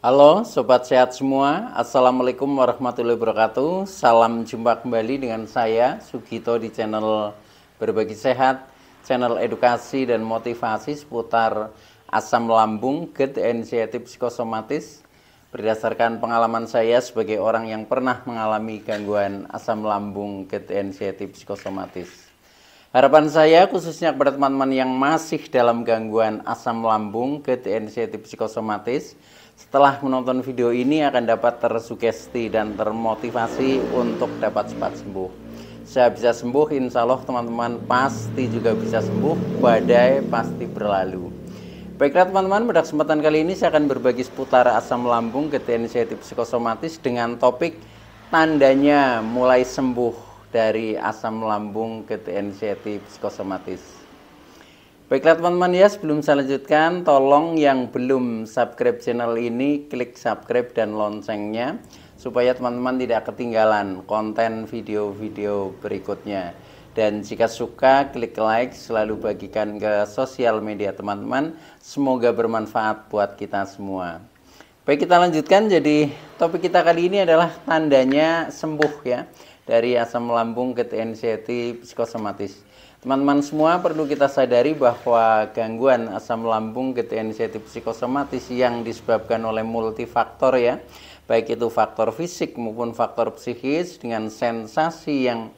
Halo Sobat Sehat semua, Assalamualaikum warahmatullahi wabarakatuh. Salam jumpa kembali dengan saya Sugito di channel Berbagi Sehat, channel edukasi dan motivasi seputar asam lambung, GERD, anxiety psikosomatis. Berdasarkan pengalaman saya sebagai orang yang pernah mengalami gangguan asam lambung, GERD, anxiety psikosomatis. Harapan saya khususnya kepada teman-teman yang masih dalam gangguan asam lambung, GERD, anxiety psikosomatis, setelah menonton video ini akan dapat tersugesti dan termotivasi untuk dapat cepat sembuh. Saya bisa sembuh, insya Allah teman-teman pasti juga bisa sembuh, badai pasti berlalu. Baiklah teman-teman, pada kesempatan kali ini saya akan berbagi seputar asam lambung, GERD, anxiety psikosomatis dengan topik tandanya mulai sembuh dari asam lambung, GERD, anxiety psikosomatis. Baiklah teman-teman ya, sebelum saya lanjutkan, tolong yang belum subscribe channel ini, klik subscribe dan loncengnya, supaya teman-teman tidak ketinggalan konten video-video berikutnya. Dan jika suka, klik like, selalu bagikan ke sosial media teman-teman, semoga bermanfaat buat kita semua. Baik, kita lanjutkan, jadi topik kita kali ini adalah tandanya sembuh ya, dari asam lambung, GERD, anxiety psikosomatis. Teman-teman semua perlu kita sadari bahwa gangguan asam lambung, GERD, anxiety psikosomatis yang disebabkan oleh multifaktor ya, baik itu faktor fisik maupun faktor psikis dengan sensasi yang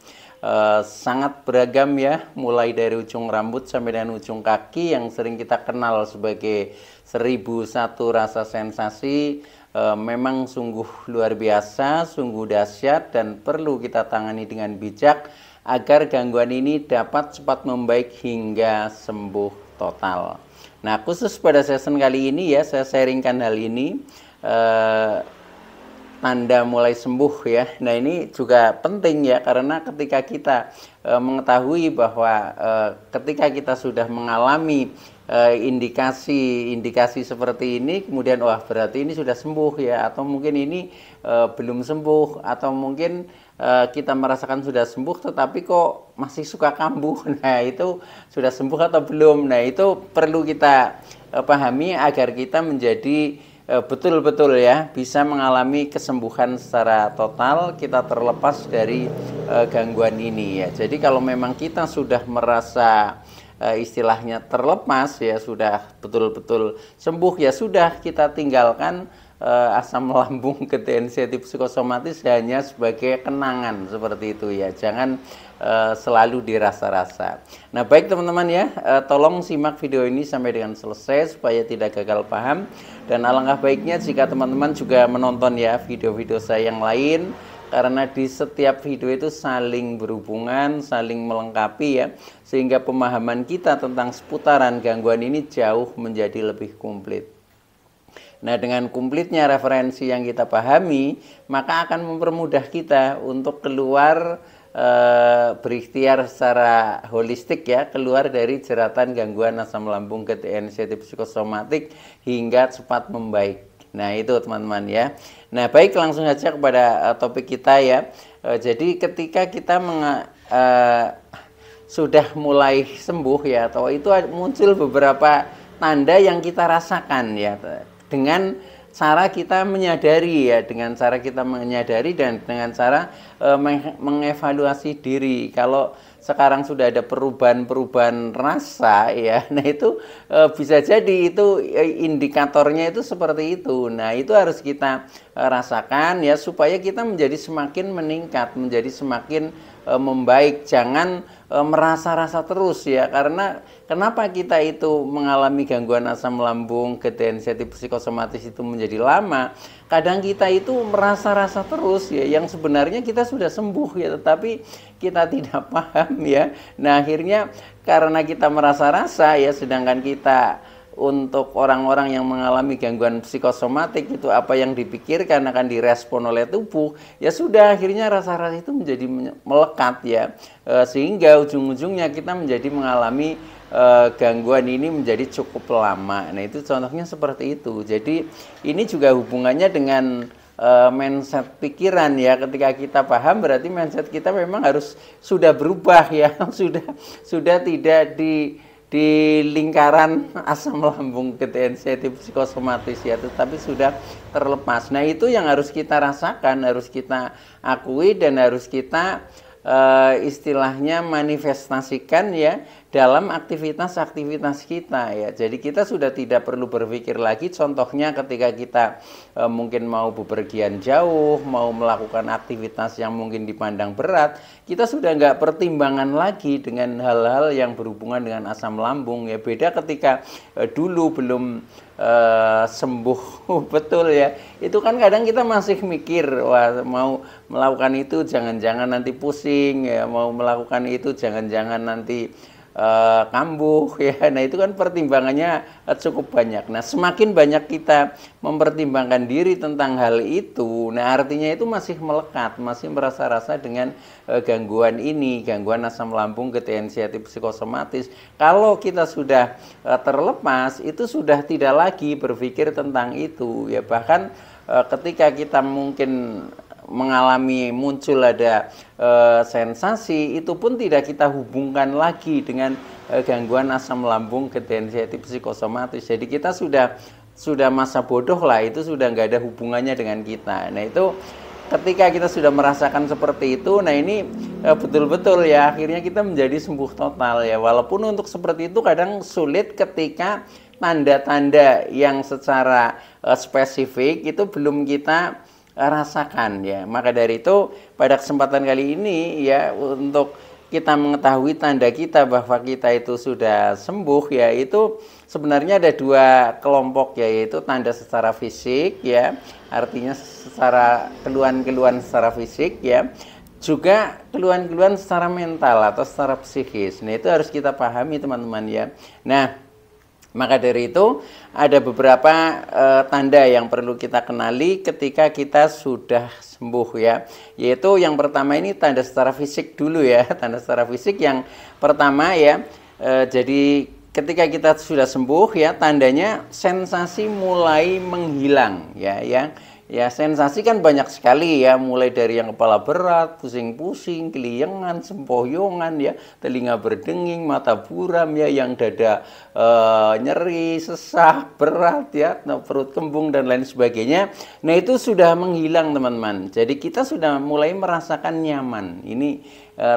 sangat beragam ya, mulai dari ujung rambut sampai dengan ujung kaki yang sering kita kenal sebagai 1001 rasa sensasi. Memang sungguh luar biasa, sungguh dahsyat dan perlu kita tangani dengan bijak agar gangguan ini dapat cepat membaik hingga sembuh total. Nah, khusus pada session kali ini ya, saya sharingkan hal ini, tanda mulai sembuh ya. Nah, ini juga penting ya, karena ketika kita mengetahui bahwa ketika kita sudah mengalami indikasi seperti ini, kemudian wah berarti ini sudah sembuh ya, atau mungkin ini belum sembuh, atau mungkin kita merasakan sudah sembuh tetapi kok masih suka kambuh. Nah, itu sudah sembuh atau belum? Nah, itu perlu kita pahami agar kita menjadi betul-betul ya bisa mengalami kesembuhan secara total, kita terlepas dari gangguan ini ya. Jadi kalau memang kita sudah merasa istilahnya terlepas ya, sudah betul-betul sembuh ya, sudah kita tinggalkan asam lambung, GERD, anxiety psikosomatis hanya sebagai kenangan seperti itu ya, jangan selalu dirasa-rasa. Nah, baik teman-teman ya, tolong simak video ini sampai dengan selesai supaya tidak gagal paham, dan alangkah baiknya jika teman-teman juga menonton ya video-video saya yang lain, karena di setiap video itu saling berhubungan, saling melengkapi ya, sehingga pemahaman kita tentang seputaran gangguan ini jauh menjadi lebih komplit. Nah, dengan komplitnya referensi yang kita pahami, maka akan mempermudah kita untuk keluar berikhtiar secara holistik ya, keluar dari jeratan gangguan asam lambung, GERD, anxiety psikosomatik hingga cepat membaik. Nah, itu teman-teman ya. Nah, baik, langsung saja kepada topik kita ya. Jadi ketika kita sudah mulai sembuh ya, atau itu muncul beberapa tanda yang kita rasakan ya, dengan cara kita menyadari ya, dengan cara kita menyadari dan dengan cara mengevaluasi diri. Kalau sekarang sudah ada perubahan-perubahan rasa ya, nah itu bisa jadi itu indikatornya itu seperti itu. Nah, itu harus kita rasakan ya, supaya kita menjadi semakin meningkat, menjadi semakin membaik. Jangan merasa-rasa terus ya, karena kenapa kita itu mengalami gangguan asam lambung, GERD, anxiety psikosomatis itu menjadi lama? Kadang kita itu merasa-rasa terus ya, yang sebenarnya kita sudah sembuh ya, tetapi kita tidak paham ya. Nah, akhirnya karena kita merasa-rasa ya, sedangkan kita untuk orang-orang yang mengalami gangguan psikosomatik itu apa yang dipikirkan akan direspon oleh tubuh, ya sudah akhirnya rasa-rasa itu menjadi melekat ya, sehingga ujung-ujungnya kita menjadi mengalami gangguan ini menjadi cukup lama. Nah, itu contohnya seperti itu. Jadi ini juga hubungannya dengan mindset pikiran ya. Ketika kita paham, berarti mindset kita memang harus sudah berubah ya, sudah tidak di di lingkaran asam lambung sensitif psikosomatis ya, tetapi sudah terlepas. Nah, itu yang harus kita rasakan, harus kita akui dan harus kita istilahnya manifestasikan ya dalam aktivitas-aktivitas kita ya. Jadi kita sudah tidak perlu berpikir lagi, contohnya ketika kita mungkin mau bepergian jauh, mau melakukan aktivitas yang mungkin dipandang berat, kita sudah nggak pertimbangan lagi dengan hal-hal yang berhubungan dengan asam lambung ya. Beda ketika dulu belum sembuh betul ya, itu kan kadang kita masih mikir, wah mau melakukan itu jangan-jangan nanti pusing ya, mau melakukan itu jangan-jangan nanti kambuh ya. Nah, itu kan pertimbangannya cukup banyak. Nah, semakin banyak kita mempertimbangkan diri tentang hal itu, nah artinya itu masih melekat, masih merasa-rasa dengan gangguan ini, gangguan asam lambung sensitif psikosomatis. Kalau kita sudah terlepas, itu sudah tidak lagi berpikir tentang itu ya. Bahkan ketika kita mungkin mengalami muncul ada sensasi, itu pun tidak kita hubungkan lagi dengan gangguan asam lambung sensitif psikosomatis. Jadi kita sudah masa bodoh lah, itu sudah nggak ada hubungannya dengan kita. Nah, itu ketika kita sudah merasakan seperti itu, nah ini betul-betul ya akhirnya kita menjadi sembuh total ya. Walaupun untuk seperti itu kadang sulit ketika tanda-tanda yang secara spesifik itu belum kita rasakan ya. Maka dari itu pada kesempatan kali ini ya, untuk kita mengetahui tanda kita bahwa kita itu sudah sembuh ya, itu sebenarnya ada dua kelompok ya, yaitu tanda secara fisik ya, artinya secara keluhan-keluhan secara fisik ya, juga keluhan-keluhan secara mental atau secara psikis. Nah, itu harus kita pahami teman-teman ya. Nah, maka dari itu ada beberapa tanda yang perlu kita kenali ketika kita sudah sembuh ya. Yaitu yang pertama ini tanda secara fisik dulu ya. Tanda secara fisik yang pertama ya. Jadi ketika kita sudah sembuh ya, tandanya sensasi mulai menghilang ya. Ya, sensasi kan banyak sekali ya, mulai dari yang kepala berat, pusing-pusing, keliengan, sempoyongan ya, telinga berdenging, mata buram ya, yang dada nyeri, sesak, berat ya, perut kembung dan lain sebagainya. Nah, itu sudah menghilang teman-teman. Jadi kita sudah mulai merasakan nyaman. Ini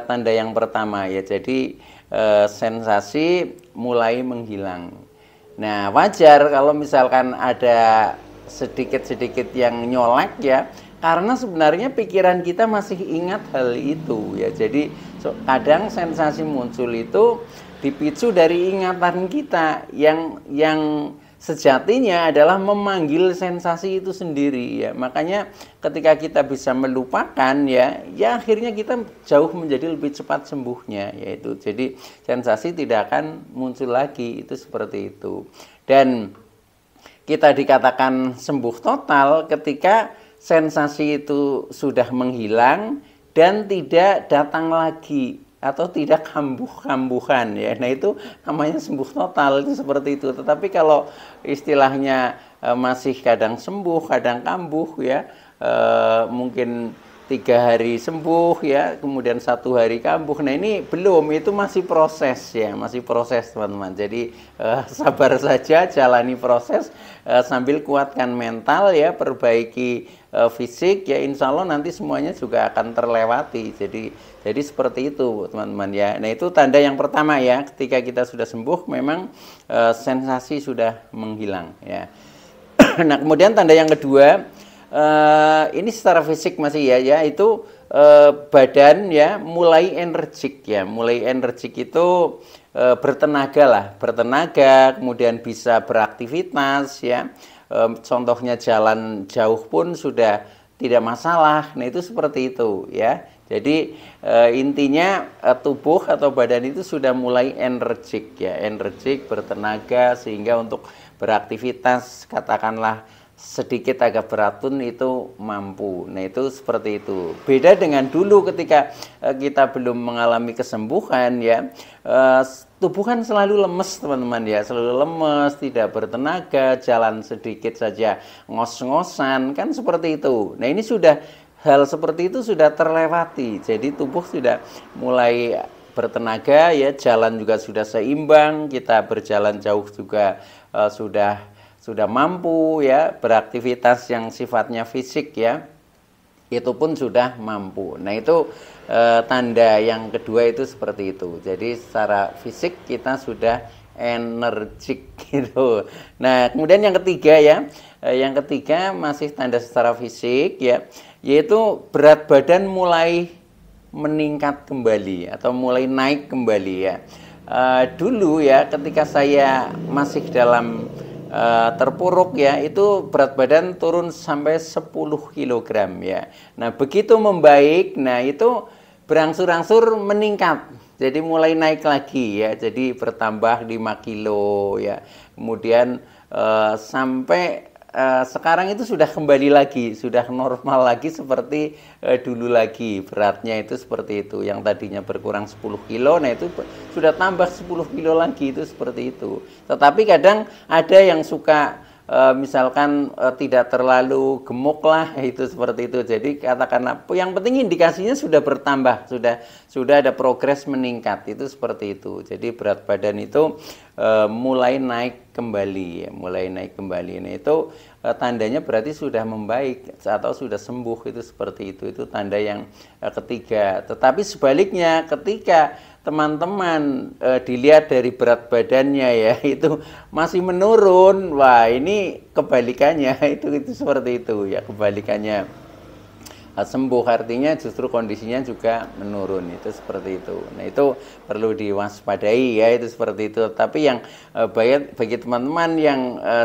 tanda yang pertama ya. Jadi sensasi mulai menghilang. Nah, wajar kalau misalkan ada sedikit-sedikit yang nyolek ya, karena sebenarnya pikiran kita masih ingat hal itu ya. Jadi kadang sensasi muncul itu dipicu dari ingatan kita yang sejatinya adalah memanggil sensasi itu sendiri ya. Makanya ketika kita bisa melupakan ya akhirnya kita jauh menjadi lebih cepat sembuhnya, yaitu jadi sensasi tidak akan muncul lagi, itu seperti itu. Dan kita dikatakan sembuh total ketika sensasi itu sudah menghilang dan tidak datang lagi atau tidak kambuh-kambuhan ya. Nah, itu namanya sembuh total, itu seperti itu. Tetapi kalau istilahnya masih kadang sembuh, kadang kambuh ya, mungkin 3 hari sembuh ya, kemudian 1 hari kambuh. Nah, ini belum, itu masih proses ya, masih proses teman-teman. Jadi sabar saja, jalani proses sambil kuatkan mental ya, perbaiki fisik ya, insya Allah nanti semuanya juga akan terlewati. Jadi seperti itu teman-teman ya. Nah, itu tanda yang pertama ya, ketika kita sudah sembuh memang sensasi sudah menghilang ya. Nah, kemudian tanda yang kedua, ini secara fisik masih ya itu badan ya mulai energik ya. Mulai energik itu bertenaga, kemudian bisa beraktivitas ya. Contohnya jalan jauh pun sudah tidak masalah. Nah, itu seperti itu ya. Jadi intinya tubuh atau badan itu sudah mulai energik ya, energik, bertenaga, sehingga untuk beraktivitas katakanlah sedikit agak berat pun itu mampu. Nah, itu seperti itu. Beda dengan dulu ketika kita belum mengalami kesembuhan ya, tubuh kan selalu lemes teman-teman ya, selalu lemes, tidak bertenaga, jalan sedikit saja ngos-ngosan, kan seperti itu. Nah, ini sudah hal seperti itu sudah terlewati. Jadi tubuh sudah mulai bertenaga ya, jalan juga sudah seimbang, kita berjalan jauh juga sudah mampu ya, beraktivitas yang sifatnya fisik ya, itu pun sudah mampu. Nah itu tanda yang kedua itu seperti itu. Jadi secara fisik kita sudah energik gitu. Nah kemudian yang ketiga ya, yang ketiga masih tanda secara fisik ya, yaitu berat badan mulai meningkat kembali atau mulai naik kembali ya. Dulu ya ketika saya masih dalam terpuruk ya, itu berat badan turun sampai 10 kg ya. Nah begitu membaik, nah itu berangsur-angsur meningkat, jadi mulai naik lagi ya, jadi bertambah 5 kilo ya, kemudian sampai sekarang itu sudah kembali lagi, sudah normal lagi seperti dulu lagi, beratnya itu seperti itu, yang tadinya berkurang 10 kilo, nah itu sudah tambah 10 kilo lagi, itu seperti itu. Tetapi kadang ada yang suka misalkan tidak terlalu gemuk lah, itu seperti itu. Jadi katakanlah yang penting indikasinya sudah bertambah, sudah ada progres meningkat, itu seperti itu. Jadi berat badan itu mulai naik kembali ya, mulai naik kembali. Nah itu tandanya berarti sudah membaik atau sudah sembuh, itu seperti itu tanda yang ketiga. Tetapi sebaliknya ketika teman-teman dilihat dari berat badannya ya, itu masih menurun, wah ini kebalikannya, itu seperti itu ya, kebalikannya sembuh, artinya justru kondisinya juga menurun, itu seperti itu. Nah itu perlu diwaspadai ya, itu seperti itu. Tapi yang bagi teman-teman yang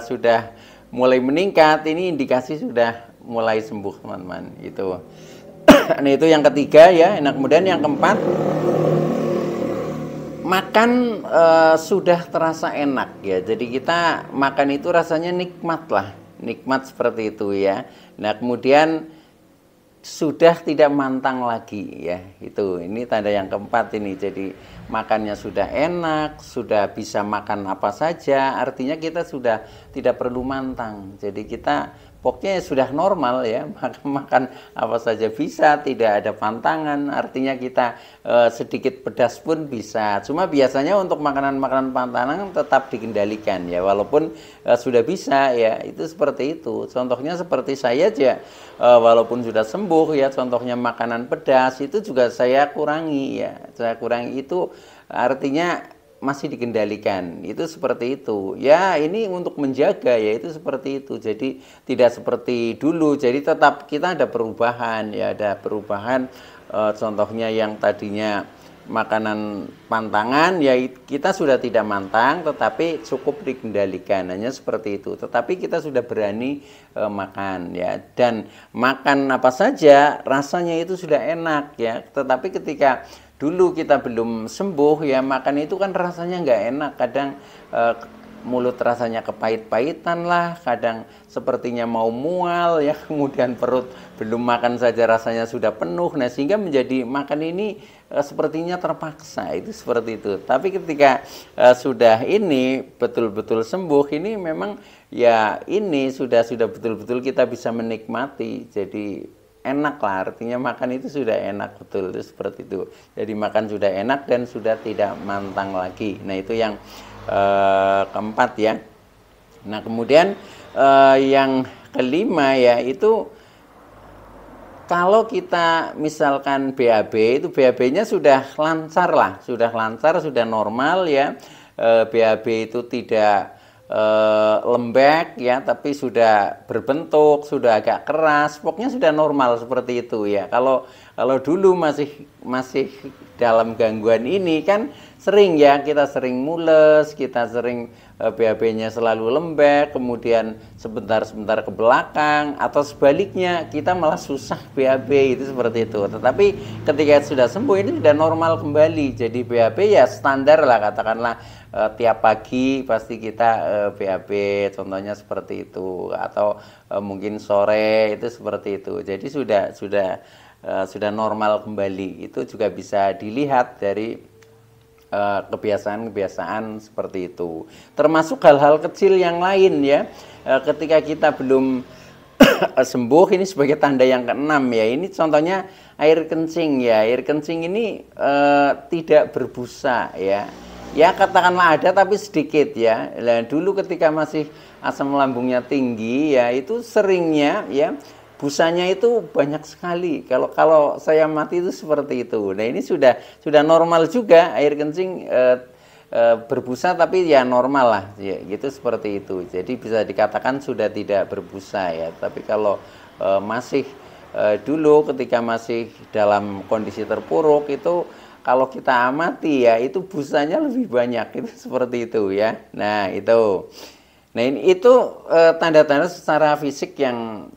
sudah mulai meningkat, ini indikasi sudah mulai sembuh teman-teman itu. Nah itu yang ketiga ya. Nah kemudian yang keempat, makan sudah terasa enak ya, jadi kita makan itu rasanya nikmat lah, nikmat seperti itu ya. Nah kemudian sudah tidak mantang lagi ya, itu ini tanda yang keempat ini. Jadi makannya sudah enak, sudah bisa makan apa saja, artinya kita sudah tidak perlu mantang, jadi kita pokoknya sudah normal ya, makan apa saja bisa, tidak ada pantangan, artinya kita sedikit pedas pun bisa. Cuma biasanya untuk makanan-makanan pantangan tetap dikendalikan ya, walaupun sudah bisa ya, itu seperti itu. Contohnya seperti saya aja, walaupun sudah sembuh ya, contohnya makanan pedas itu juga saya kurangi ya, saya kurangi, itu artinya masih dikendalikan, itu seperti itu ya. Ini untuk menjaga ya, itu seperti itu. Jadi tidak seperti dulu, jadi tetap kita ada perubahan ya, ada perubahan. Contohnya yang tadinya makanan pantangan ya, kita sudah tidak mantang tetapi cukup dikendalikan, hanya seperti itu. Tetapi kita sudah berani makan ya, dan makan apa saja rasanya itu sudah enak ya. Tetapi ketika dulu kita belum sembuh ya, makan itu kan rasanya nggak enak, kadang mulut rasanya kepahit-pahitan lah, kadang sepertinya mau mual ya, kemudian perut belum makan saja rasanya sudah penuh. Nah sehingga menjadi makan ini sepertinya terpaksa, itu seperti itu. Tapi ketika sudah ini betul-betul sembuh, ini memang ya ini sudah betul-betul kita bisa menikmati, jadi enak lah, artinya makan itu sudah enak betul, itu seperti itu. Jadi makan sudah enak dan sudah tidak mantang lagi. Nah itu yang keempat ya. Nah kemudian yang kelima ya, itu kalau kita misalkan BAB, itu BAB-nya sudah lancar lah, sudah lancar, sudah normal ya. BAB itu tidak lembek ya, tapi sudah berbentuk, sudah agak keras, pokoknya sudah normal seperti itu ya. Kalau dulu masih dalam gangguan ini kan sering ya, kita sering mules, kita sering BAB-nya selalu lembek, kemudian sebentar-sebentar ke belakang, atau sebaliknya kita malah susah BAB, itu seperti itu. Tetapi ketika sudah sembuh ini sudah normal kembali, jadi BAB ya standar lah, katakanlah tiap pagi pasti kita BAB, contohnya seperti itu, atau mungkin sore itu seperti itu. Jadi sudah normal kembali. Itu juga bisa dilihat dari kebiasaan-kebiasaan seperti itu. Termasuk hal-hal kecil yang lain ya. Ketika kita belum sembuh ini sebagai tanda yang keenam ya. Ini contohnya air kencing ya. Air kencing ini tidak berbusa ya. Ya katakanlah ada tapi sedikit ya. Nah, dulu ketika masih asam lambungnya tinggi ya, itu seringnya ya busanya itu banyak sekali. Kalau saya mati itu seperti itu. Nah, ini sudah normal juga air kencing berbusa, tapi ya normal lah ya, gitu seperti itu. Jadi bisa dikatakan sudah tidak berbusa ya. Tapi kalau masih dulu ketika masih dalam kondisi terpuruk itu, kalau kita amati ya itu busanya lebih banyak, itu seperti itu ya. Nah itu, itu tanda-tanda secara fisik yang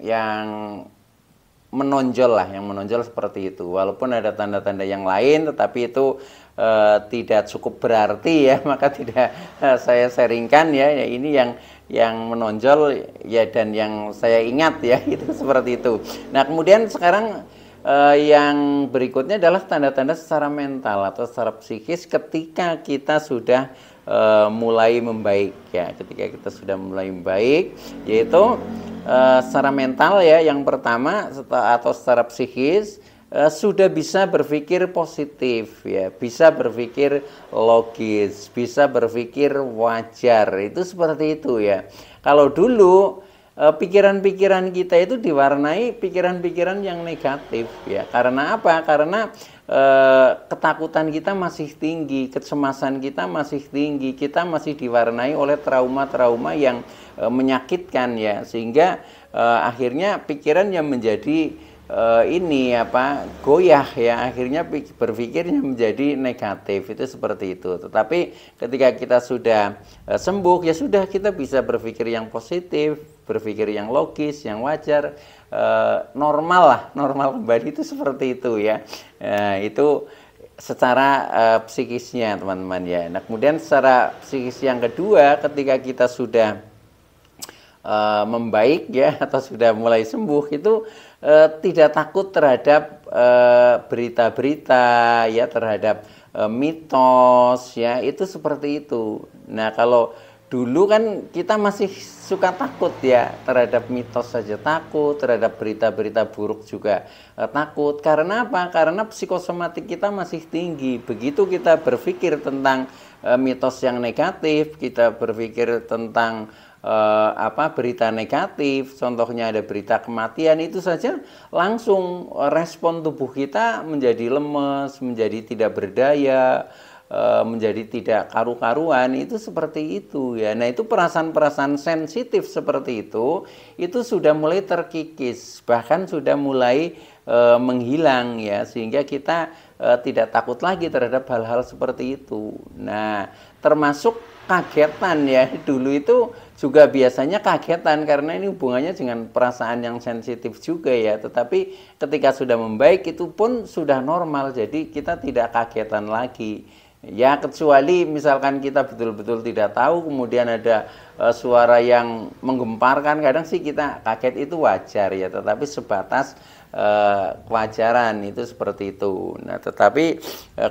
menonjol lah, yang menonjol seperti itu. Walaupun ada tanda-tanda yang lain, tetapi itu tidak cukup berarti ya, maka tidak saya sharingkan ya. Ini yang menonjol ya, dan yang saya ingat ya, itu seperti itu. Nah kemudian sekarang yang berikutnya adalah tanda-tanda secara mental atau secara psikis ketika kita sudah mulai membaik ya. Ketika kita sudah mulai membaik, yaitu secara mental ya, yang pertama atau secara psikis sudah bisa berpikir positif ya, bisa berpikir logis, bisa berpikir wajar, itu seperti itu ya. Kalau dulu pikiran-pikiran kita itu diwarnai pikiran-pikiran yang negatif ya. Karena apa? Karena ketakutan kita masih tinggi, kecemasan kita masih tinggi, kita masih diwarnai oleh trauma-trauma yang menyakitkan ya, sehingga akhirnya pikiran yang menjadi goyah ya, akhirnya berpikirnya menjadi negatif, itu seperti itu. Tetapi ketika kita sudah sembuh ya sudah, kita bisa berpikir yang positif, berpikir yang logis, yang wajar, normal kembali, itu seperti itu ya. Itu secara psikisnya teman-teman ya. Nah kemudian secara psikis yang kedua, ketika kita sudah membaik ya, atau sudah mulai sembuh, itu tidak takut terhadap berita-berita ya, terhadap mitos ya, itu seperti itu. Nah kalau dulu kan kita masih suka takut ya, terhadap mitos saja takut, terhadap berita-berita buruk juga takut. Karena apa? Karena psikosomatik kita masih tinggi. Begitu kita berpikir tentang mitos yang negatif, kita berpikir tentang berita negatif, contohnya ada berita kematian, itu saja langsung respon tubuh kita menjadi lemes, menjadi tidak berdaya, menjadi tidak karu-karuan, itu seperti itu ya. Nah itu perasaan-perasaan sensitif seperti itu sudah mulai terkikis, bahkan sudah mulai menghilang ya, sehingga kita tidak takut lagi terhadap hal-hal seperti itu. Nah termasuk kagetan ya, dulu itu juga biasanya kagetan karena ini hubungannya dengan perasaan yang sensitif juga ya. Tetapi ketika sudah membaik itu pun sudah normal, jadi kita tidak kagetan lagi ya, kecuali misalkan kita betul-betul tidak tahu, kemudian ada suara yang menggemparkan, kadang sih kita kaget, itu wajar ya, tetapi sebatas kewajaran, itu seperti itu. Nah tetapi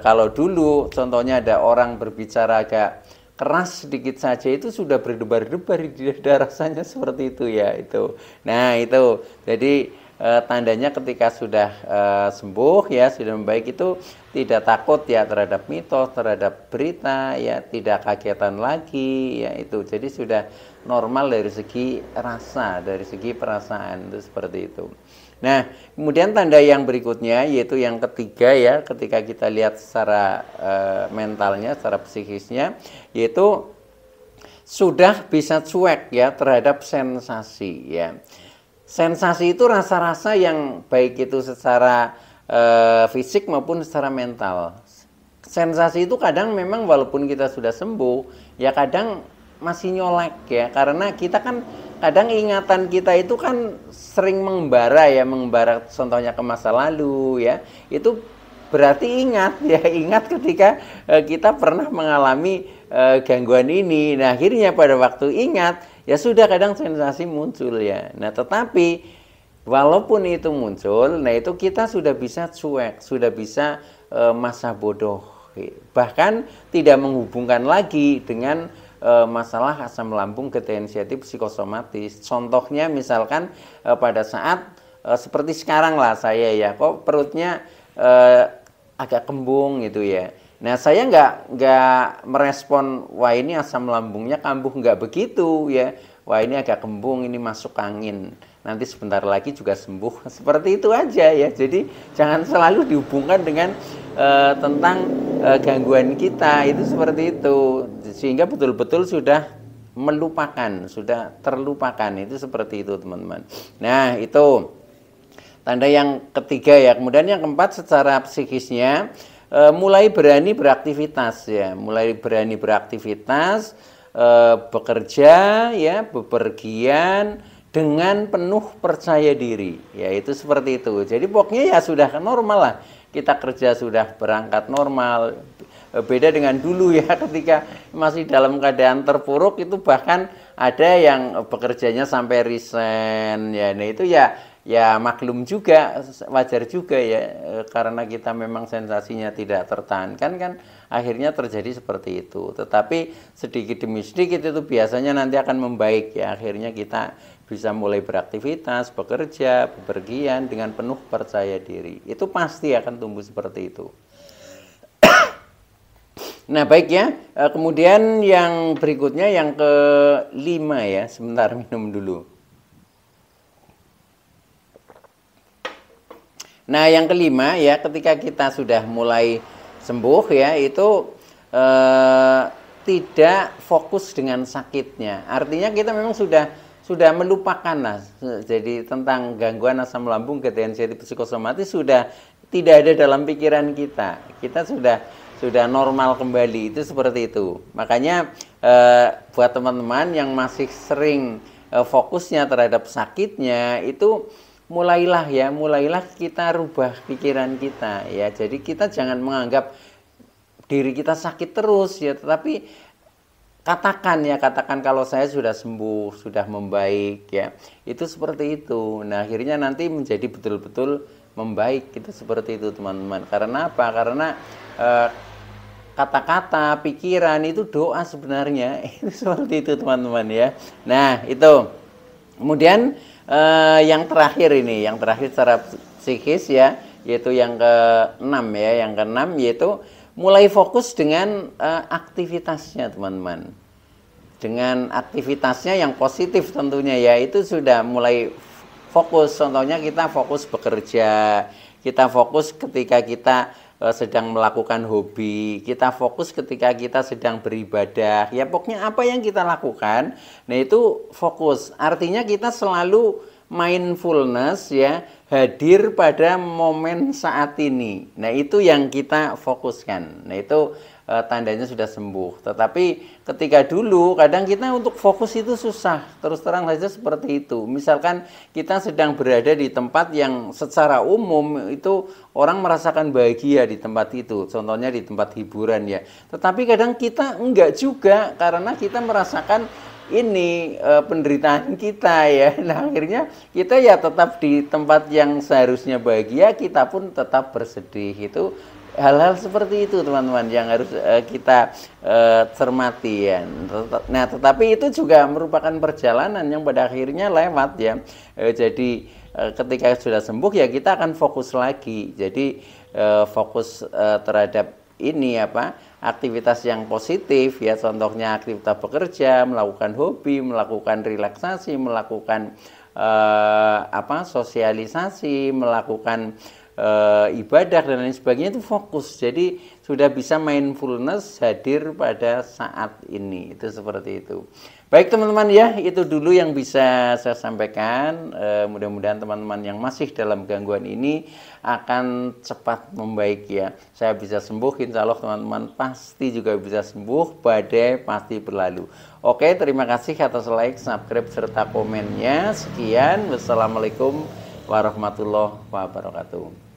kalau dulu contohnya ada orang berbicara agak keras sedikit saja, itu sudah berdebar-debar di dada, rasanya seperti itu ya itu. Nah itu jadi tandanya ketika sudah sembuh ya, sudah membaik, itu tidak takut ya terhadap mitos, terhadap berita ya, tidak kagetan lagi ya, itu. Jadi sudah normal dari segi rasa, dari segi perasaan, itu seperti itu. Nah kemudian tanda yang berikutnya, yaitu yang ketiga ya, ketika kita lihat secara mentalnya, secara psikisnya, yaitu sudah bisa cuek ya terhadap sensasi ya. Sensasi itu rasa-rasa yang baik itu secara fisik maupun secara mental. Sensasi itu kadang memang walaupun kita sudah sembuh ya, kadang masih nyolek ya, karena kita kan kadang ingatan kita itu kan sering mengembara ya, mengembara contohnya ke masa lalu ya, itu berarti ingat ya, ingat ketika kita pernah mengalami gangguan ini. Nah akhirnya pada waktu ingat ya sudah, kadang sensasi muncul ya. Nah tetapi walaupun itu muncul, nah itu kita sudah bisa cuek, sudah bisa masa bodoh, bahkan tidak menghubungkan lagi dengan masalah asam lambung gejala psikosomatis. Contohnya misalkan pada saat seperti sekarang lah saya ya, kok perutnya agak kembung gitu ya. Nah saya nggak merespon, wah ini asam lambungnya kambuh, nggak begitu ya. Wah ini agak kembung, ini masuk angin, nanti sebentar lagi juga sembuh. Seperti itu aja ya. Jadi jangan selalu dihubungkan dengan tentang gangguan kita, itu seperti itu. Sehingga betul-betul sudah melupakan, sudah terlupakan, itu seperti itu teman-teman. Nah itu tanda yang ketiga ya. Kemudian yang keempat, secara psikisnya mulai berani beraktivitas ya, mulai berani beraktivitas, bekerja ya, bepergian dengan penuh percaya diri ya, itu seperti itu. Jadi pokoknya ya sudah normal lah, kita kerja sudah berangkat normal. Beda dengan dulu ya, ketika masih dalam keadaan terpuruk itu bahkan ada yang bekerjanya sampai resign ya. Nah itu ya maklum juga, wajar juga ya, karena kita memang sensasinya tidak tertahankan kan, akhirnya terjadi seperti itu. Tetapi sedikit demi sedikit itu biasanya nanti akan membaik ya, akhirnya kita bisa mulai beraktivitas, bekerja, bepergian dengan penuh percaya diri. Itu pasti akan tumbuh seperti itu. Nah baik ya, kemudian yang berikutnya yang kelima ya, sebentar minum dulu. Nah yang kelima ya, ketika kita sudah mulai sembuh ya, itu tidak fokus dengan sakitnya. Artinya kita memang sudah melupakan lah, jadi tentang gangguan asam lambung gejala psikosomatis sudah tidak ada dalam pikiran kita. Kita sudah normal kembali, itu seperti itu. Makanya buat teman-teman yang masih sering fokusnya terhadap sakitnya, itu mulailah kita rubah pikiran kita ya. Jadi kita jangan menganggap diri kita sakit terus ya, tetapi katakan kalau saya sudah sembuh, sudah membaik ya, itu seperti itu. Nah akhirnya nanti menjadi betul-betul membaik, itu seperti itu teman-teman. Karena apa? Karena kata-kata, pikiran itu doa sebenarnya. Itu seperti itu teman-teman ya. Nah itu kemudian yang terakhir ini, yang terakhir secara psikis ya, yaitu yang keenam ya. Yang keenam yaitu mulai fokus dengan aktivitasnya teman-teman. Dengan aktivitasnya yang positif tentunya ya, itu sudah mulai fokus. Contohnya kita fokus bekerja, kita fokus ketika kita sedang melakukan hobi, kita fokus ketika kita sedang beribadah. Ya pokoknya apa yang kita lakukan, nah itu fokus. Artinya kita selalu mindfulness ya, hadir pada momen saat ini. Nah itu yang kita fokuskan. Nah itu tandanya sudah sembuh. Tetapi ketika dulu kadang kita untuk fokus itu susah, terus terang saja seperti itu. Misalkan kita sedang berada di tempat yang secara umum itu orang merasakan bahagia di tempat itu, contohnya di tempat hiburan ya. Tetapi kadang kita enggak juga, karena kita merasakan ini penderitaan kita ya. Nah akhirnya kita ya tetap di tempat yang seharusnya bahagia, kita pun tetap bersedih. Itu hal-hal seperti itu teman-teman yang harus kita cermati ya. Nah tetapi itu juga merupakan perjalanan yang pada akhirnya lewat ya. Jadi ketika sudah sembuh ya kita akan fokus lagi. Jadi fokus terhadap ini apa, aktivitas yang positif ya, contohnya aktivitas bekerja, melakukan hobi, melakukan relaksasi, melakukan sosialisasi, melakukan ibadah dan lain sebagainya, itu fokus. Jadi sudah bisa mindfulness, hadir pada saat ini. Itu seperti itu. Baik teman-teman ya, itu dulu yang bisa saya sampaikan. Mudah-mudahan teman-teman yang masih dalam gangguan ini akan cepat membaik ya. Saya bisa sembuh, insya Allah teman-teman pasti juga bisa sembuh, badai pasti berlalu. Oke, terima kasih atas like, subscribe, serta komennya. Sekian, wassalamualaikum warahmatullahi wabarakatuh.